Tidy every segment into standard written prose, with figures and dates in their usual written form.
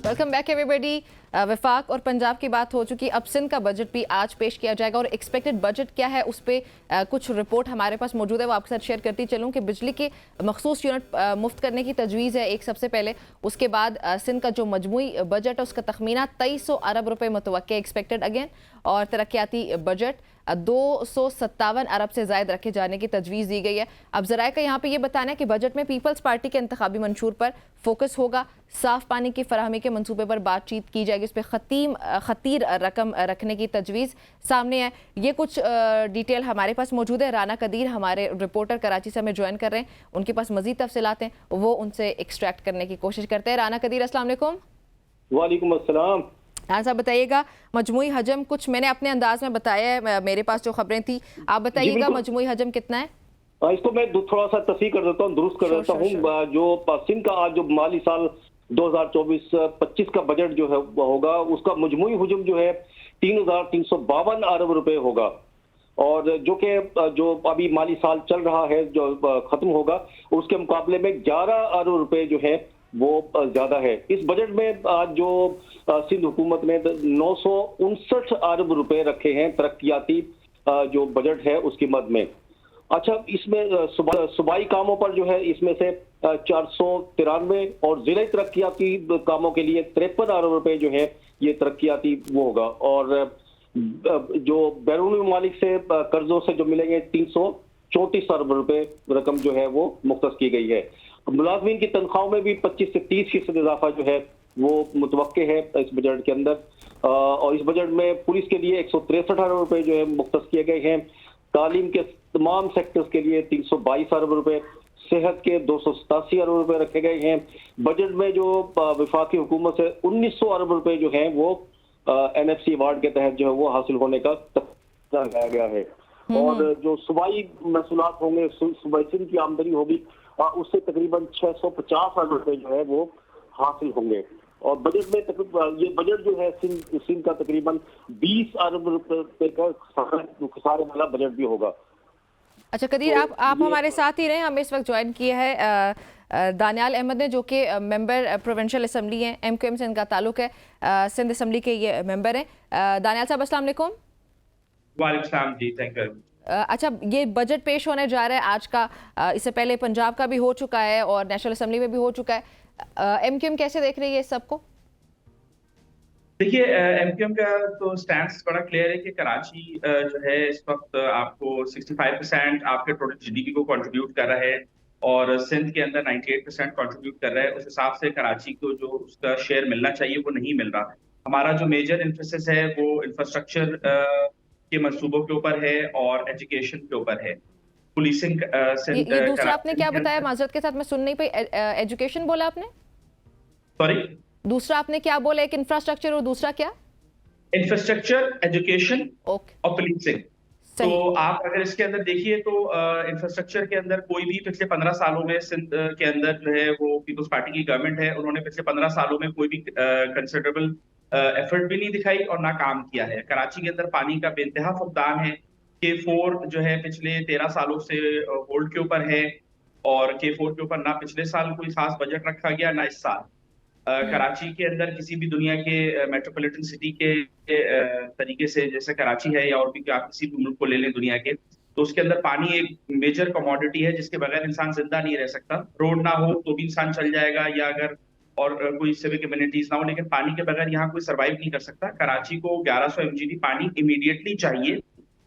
Welcome back everybody. वफाक और पंजाब की बात हो चुकी, अब सिंध का बजट भी आज पेश किया जाएगा और एक्सपेक्टेड बजट क्या है उस पर कुछ रिपोर्ट हमारे पास मौजूद है, वो आपके साथ शेयर करती चलूँ कि बिजली के मखसूस यूनिट मुफ्त करने की तजवीज़ है एक सबसे पहले। उसके बाद सिंध का जो मजमूई बजट है उसका तखमीना 2300 अरब रुपये मुतवक्के एक्सपेक्टेड अगेन, और तरक्याती बजट 257 अरब से ज़ायद रखे जाने की तजवीज़ दी गई है। अब ज़राए का यहाँ पे ये बताना है कि बजट में पीपल्स पार्टी के इंतखाबी मंशूर पर फोकस होगा, साफ़ पानी की फराहमी के मंसूबे पर बातचीत की जाएगी, उस पर खतीर रकम रखने की तजवीज़ सामने है। ये कुछ डिटेल हमारे पास मौजूद है। राना कदीर हमारे रिपोर्टर कराची से हमें ज्वाइन कर रहे हैं, उनके पास मज़ीद तफसीलात हैं, वो उनसे एक्सट्रैक्ट करने की कोशिश करते हैं। राना कदीर, अस्सलाम वालेकुम। वालेकुम अस्सलाम। हाँ साहब, बताइएगा मजमूई हजम, कुछ मैंने अपने अंदाज में बताया है, मेरे पास जो खबरें थी, आप बताइएगा मजमूई हजम कितना है? इसको मैं थोड़ा सा तस्हीह कर देता हूँ, दुरुस्त कर देता हूँ। जो सिंध का आज जो माली साल 2024-25 का बजट जो है होगा, उसका मजमूई हजम जो है 3,352 अरब रुपए होगा, और जो अभी माली साल चल रहा है जो खत्म होगा उसके मुकाबले में 11 अरब रुपए जो है वो ज्यादा है। इस बजट में आज जो सिंध हुकूमत ने 959 अरब रुपए रखे हैं तरक्याती जो बजट है उसकी मद में। अच्छा, इसमें सूबाई कामों पर जो है इसमें से 493 और जिले तरक्याती कामों के लिए 53 अरब रुपए जो है ये तरक्याती वो होगा, और जो बैरूनी ममालिक से कर्जों से जो मिलेंगे 334 अरब रुपए रकम जो है वो मुख्तस की गई है। मुलाजमीन की तनख्वाहों में भी 25 से 30% इजाफा जो है वो मुतवक्के है इस बजट के अंदर, और इस बजट में पुलिस के लिए 163 अरब रुपए जो है मुख्तस किए गए हैं, तालीम के तमाम सेक्टर्स के लिए 322 अरब रुपए, सेहत के 287 अरब रुपए रखे गए हैं। बजट में जो वफाकी हुकूमत से 1900 अरब रुपए जो है वो NFC अवार्ड के तहत जो है वो हासिल होने का लगाया गया है, और जो सूबाई महसूलात होंगे, सूबाई सिंध की आमदनी होगी उससे तकरीबन 650 अरब रुपए जो है वो हासिल होंगे, और बजट में ये बजट जो है सिंध का तकरीबन 20 अरब रुपए का खसारे वाला बजट भी होगा। अच्छा कदीर, तो आप हमारे साथ ही रहे, हमें इस वक्त ज्वाइन किया है दानियाल अहमद ने, जो कि मेंबर प्रोविंशियल असम्बली हैं, MQM से इनका ताल्लुक है, सिंध असम्बली के ये मेंबर हैं। दानियाल साहब, अस्सलाम वालेकुम। वालेकुम सलाम जी, थैंक यू। अच्छा, ये बजट पेश होने जा रहा है आज का, इससे पहले पंजाब का भी हो चुका है और नेशनल असम्बली में भी हो चुका है। MQM कैसे देख रही है इस सबको? देखिए, MQM का तो स्टैंड बड़ा क्लियर है कि कराची जो है इस वक्त आपको 65% आपके टोटल GDP को कंट्रीब्यूट कर रहा है, और सिंध के अंदर 98% कंट्रीब्यूट कर रहा है। उस हिसाब से कराची को जो उसका शेयर मिलना चाहिए वो नहीं मिल रहा। हमारा जो मेजर एम्फेसिस है वो इंफ्रास्ट्रक्चर के मंसूबों के ऊपर है और एजुकेशन के ऊपर है। पुलिसिंग सिंध ये दूसरा आपने क्या बताया, माजरत के साथ मैं सुन नहीं पाई, एजुकेशन बोला आपने? सॉरी, दूसरा आपने क्या बोला? एक इंफ्रास्ट्रक्चर और दूसरा क्या? इंफ्रास्ट्रक्चर, एजुकेशन ओके, और पुलिसिंग। तो आप अगर इसके अंदर देखिए तो इंफ्रास्ट्रक्चर के अंदर कोई भी पिछले 15 सालों में सिंध के अंदर जो है वो पीपल्स पार्टी की गवर्नमेंट है, उन्होंने पिछले 15 सालों में कोई भी कंसिडरेबल एफर्ट भी नहीं दिखाई और ना काम किया है। कराची के अंदर पानी का बेइंतहा फुकदान है। K4 जो है पिछले 13 सालों से होल्ड के ऊपर है, और K4 के ऊपर ना पिछले साल कोई खास बजट रखा गया ना इस साल। कराची के अंदर किसी भी दुनिया के मेट्रोपॉलिटन सिटी के तरीके से, जैसे कराची है या और भी आप किसी भी मुल्क को ले लें दुनिया के, तो उसके अंदर पानी एक मेजर कमोडिटी है जिसके बगैर इंसान जिंदा नहीं रह सकता। रोड ना हो तो भी इंसान चल जाएगा, या अगर और कोई सिविक कम्युनिटीज ना हो, लेकिन पानी के बगैर यहाँ कोई सर्वाइव नहीं कर सकता। कराची को 1100 MGD पानी इमीडिएटली चाहिए,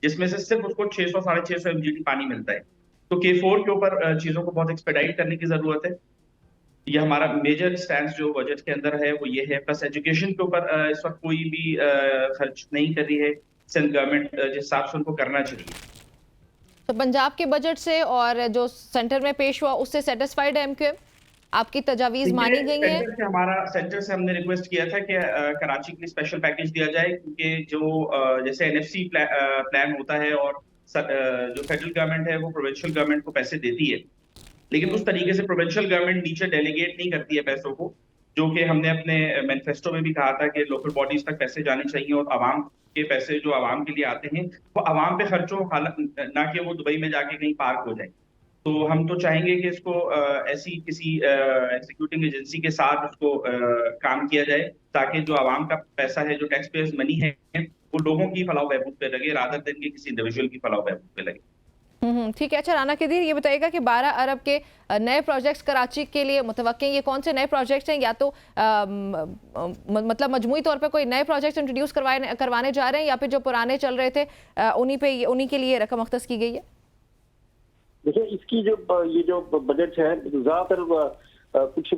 जिसमें से सिर्फ उसको 600-650 MGD पानी मिलता है। तो K4 के ऊपर चीजों को बहुत एक्सपेडाइट करने की जरूरत है। ये हमारा मेजर स्टैंड जो बजट के अंदर है वो ये है। प्लस एजुकेशन के ऊपर इस वक्त कोई भी खर्च नहीं कर रही है सिंध गवर्नमेंट, जिस हिसाब से उनको करना चाहिए। तो पंजाब के बजट से और जो सेंटर में पेश हुआ उससे सेटिस्फाइड है MQM? आपकी तजावीज मानी गई है? सेंटर से हमने रिक्वेस्ट किया था कि कराची के लिए स्पेशल पैकेज दिया जाए, क्योंकि जो जैसे NFC प्लान होता है और जो फेडरल गवर्नमेंट है वो प्रोविंशियल गवर्नमेंट को पैसे देती है, लेकिन उस तरीके से प्रोविंशियल गवर्नमेंट नीचे डेलीगेट नहीं करती है पैसों को, जो कि हमने अपने मैनिफेस्टो में भी कहा था कि लोकल बॉडीज तक पैसे जाने चाहिए, और आवाम के पैसे जो आवाम के लिए आते हैं वो आवाम पे खर्च हो, ना कि वो दुबई में जाके कहीं पार्क हो जाए। तो हम तो चाहेंगे कि इसको ऐसी किसी एग्जीक्यूटिंग एजेंसी के साथ उसको काम किया जाए, ताकि जो आवाम का पैसा है, जो टैक्स पेयर्स मनी है, वो लोगों की फलाह बहबूद पे लगे रादर देन कि किसी इंडिविजुअल की फलाह बहबूद पे लगे। ठीक है। अच्छा राना कदीर, ये बताइएगा कि 12 अरब के नए प्रोजेक्ट्स कराची के लिए मुतवक्के हैं, ये कौन से नए प्रोजेक्ट्स हैं? या तो मतलब मजमूई तौर पे कोई नए प्रोजेक्ट्स इंट्रोड्यूस करवाने जा रहे हैं, या फिर जो पुराने चल रहे थे उन्हीं के लिए रकम अख्तस की गई है? देखिए, इसकी ये जो बजट है, ज्यादातर कुछ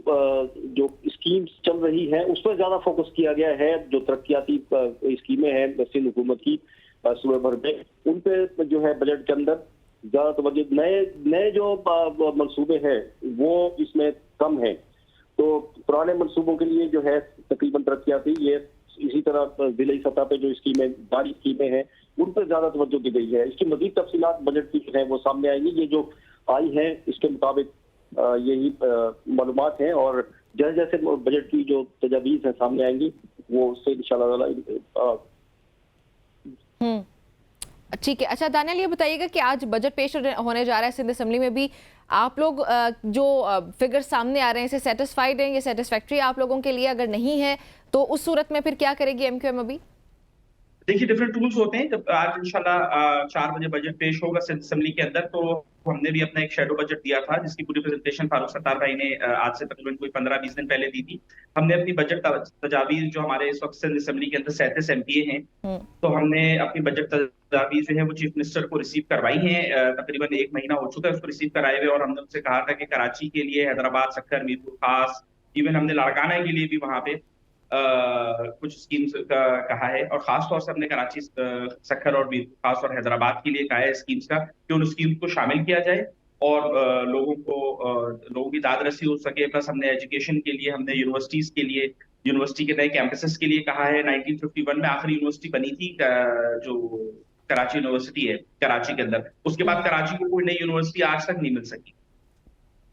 जो स्कीम्स चल रही है उस पर ज्यादा फोकस किया गया है। जो तरक्याती स्कीमें हैं सिंध हुकूमत की सूबे भर में, उन पे जो है बजट के अंदर ज्यादा तवज्जो, नए जो मंसूबे हैं वो इसमें कम है। तो पुराने मंसूबों के लिए जो है तकरीबन तरक्याती, ये इसी तरह जिले सतह पे जो स्कीमें, बारी स्कीमें हैं, उन पर ज्यादा तवज्जो दी गई है। इसकी मजीद तफसीलात बजट की जो है वो सामने आएंगी। ये जो आई है इसके मुताबिक यही मालूमात हैं, और जैसे जैसे बजट की जो तजावीज़ है सामने आएंगी वो उससे इंशाल्लाह। ठीक है। अच्छा दानियल, ये बताइएगा कि आज बजट पेश होने जा रहा है सिंध असेंबली में भी, आप लोग जो फिगर्स सामने आ रहे हैं, इसे सेटिस्फाइड हैं, ये सेटिस्फैक्ट्री आप लोगों के लिए? अगर नहीं है तो उस सूरत में फिर क्या करेगी एमक्यूएम अभी? देखिए, डिफरेंट टूल्स होते हैं। जब आज इंशाल्लाह 4 बजे बजट पेश होगा सिंध असेंबली के अंदर, तो हमने भी अपना एक शेडो बजट दिया था, जिसकी पूरी प्रेजेंटेशन फारूक सत्तार भाई ने आज से तकरीबन कोई 15-20 दिन पहले दी थी। हमने अपनी बजट तजावीज, जो हमारे इस वक्त सिंध असेंबली के अंदर 37 एमपीए हैं, तो हमने अपनी बजट तजावीज जो है वो चीफ मिनिस्टर को रिसीव करवाई हैं। तकरीबन 1 महीना हो चुका है उसको रिसीव कराए हुए, और हमने उनसे कहा था कि कराची के लिए, हैदराबाद, सक्कर, मीरपुर खास, इवन हमने लाड़काना के लिए भी वहां पे कुछ स्कीम्स का कहा है, और खास तौर से हमने कराची, सक्खर और खास और हैदराबाद के लिए कहा है स्कीम्स का, कि उन स्कीम्स को शामिल किया जाए और लोगों की दाद रसी हो सके। प्लस हमने एजुकेशन के लिए, हमने यूनिवर्सिटीज के लिए, यूनिवर्सिटी के नए कैंपसेस के लिए कहा है। 1951 में आखिरी यूनिवर्सिटी बनी थी, जो कराची यूनिवर्सिटी है कराची के अंदर, उसके बाद कराची को कोई नई यूनिवर्सिटी आज तक नहीं मिल सकी।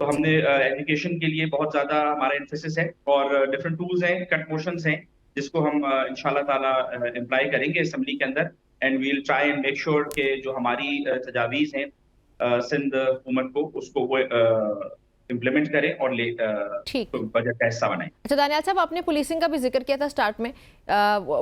तो हमने एजुकेशन के लिए बहुत ज्यादा हमारा एम्फेसिस है, और डिफरेंट टूल्स हैं, कट मोशंस हैं, जिसको हम इंशाल्लाह ताला एम्प्लॉय करेंगे असेंबली के अंदर, and we will try and make sure कि जो हमारी तजावीज हैं सिंध हुकूमत को, उसको वो इम्प्लीमेंट करें और बजट का हिस्सा बनाएं। अच्छा दानियाल साहब, आपने पुलिसिंग का भी जिक्र किया था स्टार्ट में,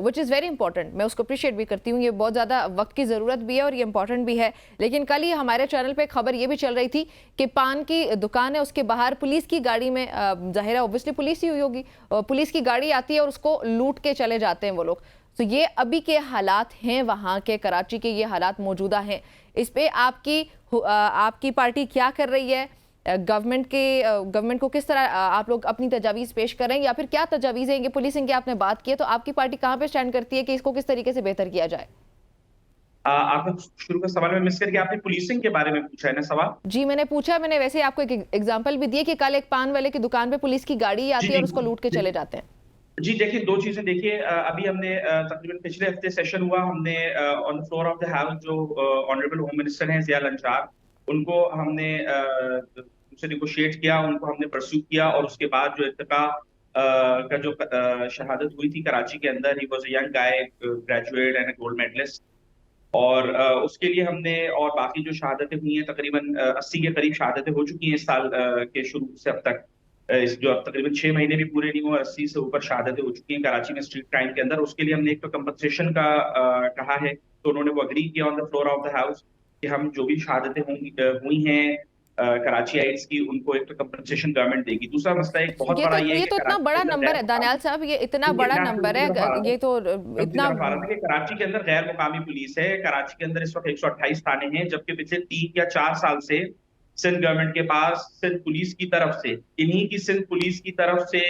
विच इज़ वेरी इंपॉर्टेंट, मैं उसको अप्रिशिएट भी करती हूँ, ये बहुत ज़्यादा वक्त की ज़रूरत भी है और ये इंपॉर्टेंट भी है। लेकिन कल ही हमारे चैनल पे खबर ये भी चल रही थी कि पान की दुकान है, उसके बाहर पुलिस की गाड़ी में, जाहिर है ऑब्वियसली पुलिस ही हुई होगी, पुलिस की गाड़ी आती है और उसको लूट के चले जाते हैं वो लोग। तो ये अभी के हालात हैं वहाँ के, कराची के ये हालात मौजूदा हैं। इस पर आपकी पार्टी क्या कर रही है? गवर्नमेंट को किस तरह आप लोग अपनी तजावीज़ पेश कर रहे हैं, या फिर क्या तजावीज़ हैं? ये पुलिसिंग की आपने बात की है, तो आपकी पार्टी कहाँ पे स्टैंड करती है कि इसको किस तरीके से बेहतर किया जाए? आपने शुरू का सवाल में मिस करके आपने पुलिसिंग के बारे में पूछा है ना सवाल? जी मैंने पूछा, मैंने वैसे आपको एक एग्जांपल भी दिया कि कल एक पान वाले की दुकान पे पुलिस की गाड़ी आती है और उसको लूट के चले जाते हैं। जी देखिए, 2 चीजें देखिए। अभी हमने तकरीबन पिछले हफ्ते सेशन हुआ, हमने on the floor of the house जो ऑनरेबल होम मिनिस्टर हैं ज़िया लंचार, उनको हमने उनसे निगोशिएट किया, उनको हमने परस्यू किया, और उसके बाद जो इत्तका का जो शहादत हुई थी कराची के अंदर, he was a young guy, graduate and gold medalist, और उसके लिए हमने, और बाकी जो शहादतें हुई हैं, तकरीबन 80 के करीब शहादतें हो चुकी हैं इस साल के शुरू से अब तक। इस जो अब तकरीबन 6 महीने भी पूरे नहीं हुए, 80 से ऊपर शहादतें हो चुकी हैं कराची में स्ट्रीट क्राइम के अंदर। उसके लिए हमने एक तो कंपनसेशन का कहा है, तो उन्होंने वो अग्री किया on the floor of the house कि हम जो भी शहादतें हुई हैं कराची आइट्स की, उनको एक तो कंपनसेशन गवर्नमेंट देगी। दूसरा मसला एक बहुत बड़ा ये तो इतना बड़ा नंबर है दानियाल साहब, ये इतना बड़ा नंबर है, ये तो इतना कराची के अंदर गैर मुकामी पुलिस है। कराची के अंदर इस वक्त 128 थाने हैं, जबकि पिछले 3 या 4 साल से सिंध गवर्नमेंट के पास सिंध पुलिस की तरफ से, इन्हीं की सिंध पुलिस की तरफ से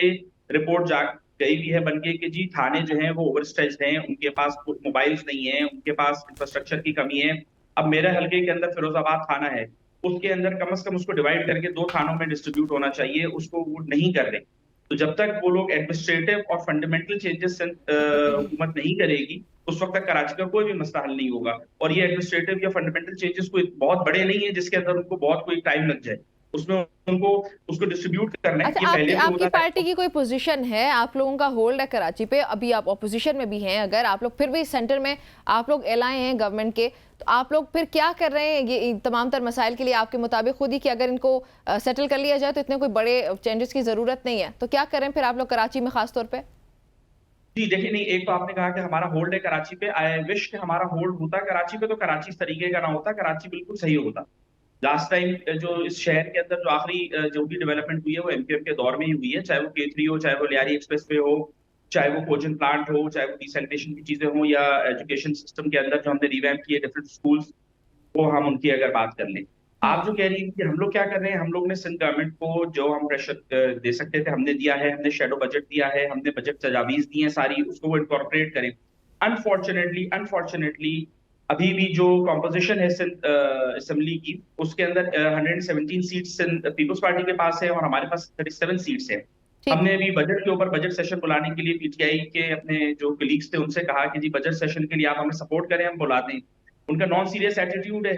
रिपोर्ट जा गई भी है बनके कि जी थाने जो हैं वो ओवरस्ट्रेच्ड हैं, उनके पास मोबाइल्स नहीं है, उनके पास इंफ्रास्ट्रक्चर की कमी है। अब मेरे हलके के अंदर फिरोजाबाद थाना है, उसके अंदर कम से कम उसको डिवाइड करके 2 थानों में डिस्ट्रीब्यूट होना चाहिए, उसको वो नहीं कर रहे। तो जब तक वो लोग एडमिनिस्ट्रेटिव और फंडामेंटल चेंजेस हुकूमत नहीं करेगी, उस वक्त तक कराची का कोई भी मसला हल नहीं होगा। और ये एडमिनिस्ट्रेटिव या फंडामेंटल चेंजेस कोई बहुत बड़े नहीं है जिसके अंदर उनको बहुत कोई टाइम लग जाए। उसमें उनको उसको डिस्ट्रीब्यूट करना है। अच्छा, ये पहले भी आपकी होता था। पार्टी की कोई पोजीशन है? आप लोगों का होल्ड है कराची पे, अभी आप ऑपोजिशन में भी हैं, अगर आप लोग फिर भी सेंटर में आप लोग एलाए हैं गवर्नमेंट के, तो आप लोग फिर क्या कर रहे हैं ये तमाम तर मसाइल के लिए? आपके मुताबिक खुद ही कि अगर इनको सेटल कर लिया जाए तो इतने कोई बड़े चेंजेस की जरूरत नहीं है, तो क्या करें फिर आप लोग कराची में खास तौर पे? जी देखिए, नहीं, एक तो आपने कहा कि हमारा होल्ड है कराची पे। आई विश कि हमारा होल्ड होता कराची पे तो कराची इस तरीके का ना होता, कराची बिल्कुल सही होता। लास्ट टाइम जो इस शहर के अंदर जो आखिरी जो भी डेवलपमेंट हुई है वो एमक्यूएम के दौर में ही हुई है, चाहे वो K3 हो, चाहे वो लियारी एक्सप्रेस वे हो, चाहे वो कोचिंग प्लांट हो, चाहे वो डिसैलिनेशन की चीजें हो, या एजुकेशन सिस्टम के अंदर जो हमने रिवैम्प किए डिफरेंट स्कूल्स, वो हम उनकी अगर बात कर लें। आप जो कह रही हैं कि हम लोग क्या कर रहे हैं, हम लोग ने सिंध गवर्नमेंट को जो हम प्रेशर दे सकते थे हमने दिया है, हमने शेडो बजट दिया है, हमने बजट तजावीज दी हैं सारी, उसको वो इनकॉर्पोरेट करें। अनफॉर्चुनेटली अभी भी जो कॉम्पोजिशन है सिंध असेंबली की, उसके अंदर 117 सीट्स पीपल्स पार्टी के पास है और हमारे पास 37 सीट्स है। ठीक। हमने अभी बजट के ऊपर बजट सेशन बुलाने के लिए पीटीआई के अपने जो कलीग्स थे उनसे कहा कि जी बजट सेशन के लिए आप हमें सपोर्ट करें, हम बुला दें। उनका नॉन सीरियस एटीट्यूड है,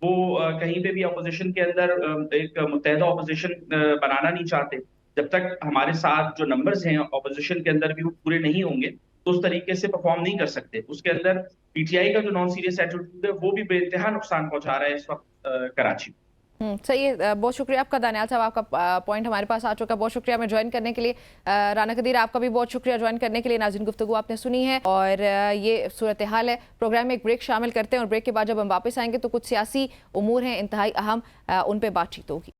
वो कहीं पे भी अपोजिशन के अंदर एक मुत्तहदा अपोजिशन बनाना नहीं चाहते। जब तक हमारे साथ जो नंबर्स हैं अपोजिशन के अंदर भी वो पूरे नहीं होंगे तो उस तरीके से परफॉर्म नहीं कर सकते। उसके अंदर पीटीआई का जो नॉन सीरियस एटीट्यूड है वो भी बेइंतहा नुकसान पहुंचा रहा है इस वक्त कराची। सही है। बहुत शुक्रिया आपका दानियाल साहब, आपका पॉइंट हमारे पास आ चुका है। बहुत शुक्रिया हमें ज्वाइन करने के लिए। राना कदीर, आपका भी बहुत शुक्रिया ज्वाइन करने के लिए। नाज़रीन, गुफ्तगू आपने सुनी है और ये सूरत हाल है। प्रोग्राम में एक ब्रेक शामिल करते हैं और ब्रेक के बाद जब हम वापस आएंगे तो कुछ सियासी उमूर हैं इंतहाई अहम, उन पर बातचीत होगी।